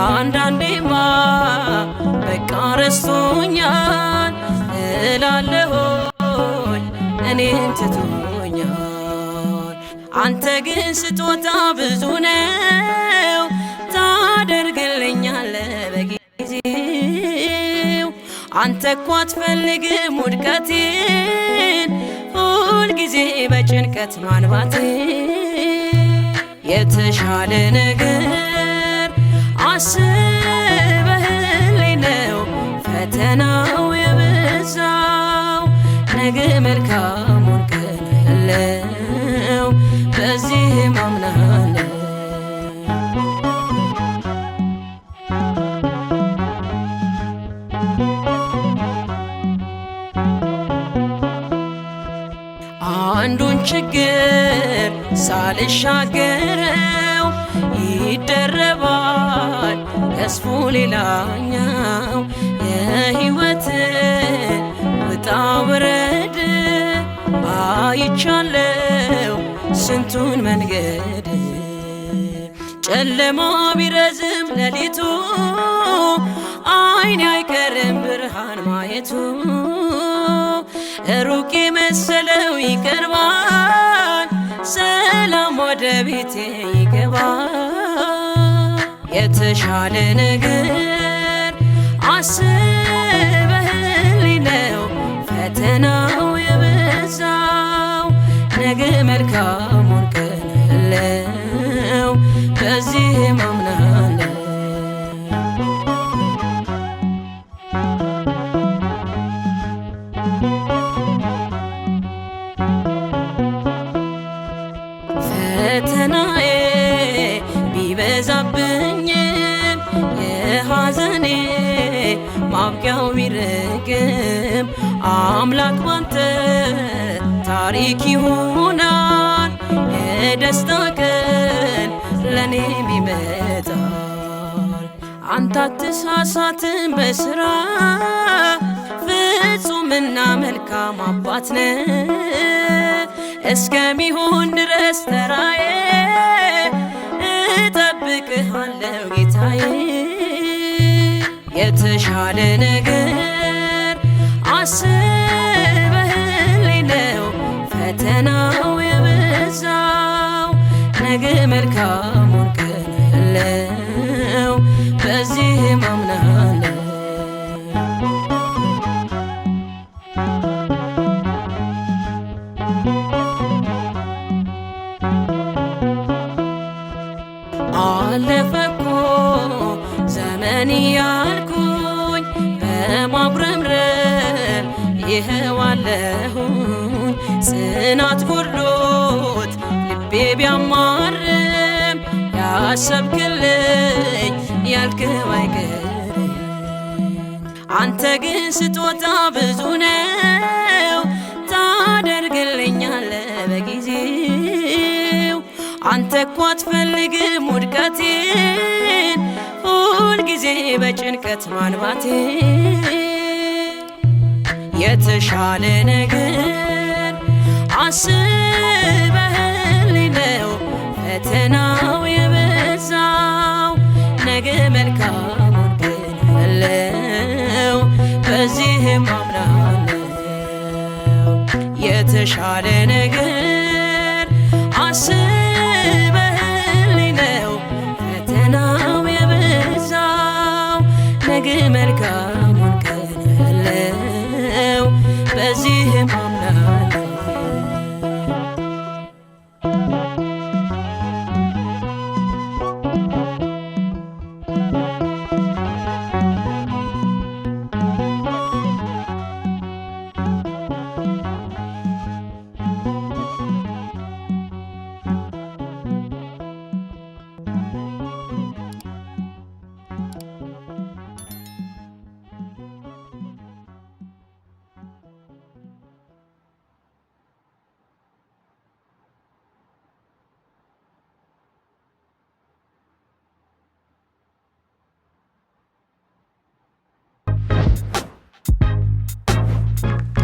አንዳንዴማ በቃ ረስቶኛል እላለሆኝ እኔን ትቶኛል። አንተ ግን ስጦታ ብዙ ነው ታደርግልኛለህ በጊዜው። አንተ እኮ አትፈልግም ውድቀቴን ሁልጊዜ በጭንቀት ማንባቴን። የተሻለ ነገር አስበህልኝ ነው ፈተናው የበዛው። ነገ መልካሙን ቀን ያለው በዚህ ማምናለሁ። አንዱን ችግር ሳልሻገረው ይደረባል ገዝፎ ሌላኛው። የሕይወትን ውጣ ውረድ አይቻለው ስንቱን መንገድ። ጨለማ ቢረዝም ሌሊቱ አይኔ አይቀርም ብርሃን ማየቱ። ሩቅ መሰለው ይቀርባል ሰላም ወደ ቤቴ ይገባል። የተሻለ ነገር አስበህልኝ ነው ፈተናው የበዛው። ነገ መልካሙን ቀን ያለው በዚህ ማምናለሁ። ፈተናዬ ቢበዛብኝም የሐዘኔ ማብቂያው ቢርቅም አምላክ ባንተ ታሪክ ይሆናል። የደስታ ቀን ለኔም ይመጣል። አንተ አትሳሳትም በስራ ፍጹምና መልካም አባት ነህ። እስከሚሆን ድረስ ተራዬ እጠብቅሃለሁ ጌታዬ። የተሻለ ነገር አስበህልኝ ነው ፈተናው የበዛው። ነገ መልካሙን ቀን ያለው በዚህ ማምናለሁ። አለፈ እኮ ዘመን ያልኩኝ በማጉረምረም ይኸው አለሁኝ። ጽናት ጎድሎት ልቤ ቢያማርም ያሰብክልኝ ያልከው አይቀርም። አንተ ግን ስጦታ ብዙ ነው ታደርግልኛለህ በጊዜው። አንተ እኮ አትፈልግም ውድቀቴን ሁልጊዜ በጭንቀት ማንባቴን። የተሻለ ነገር አስበህልኝ ነው ፈተናው የበዛው። ነገ መልካሙን ቀን ያለው በዚህ ማምናለሁ። የተሻለ ነገር አስበህልኝ ነው ፈተናው የበዛው። ነገ መልካም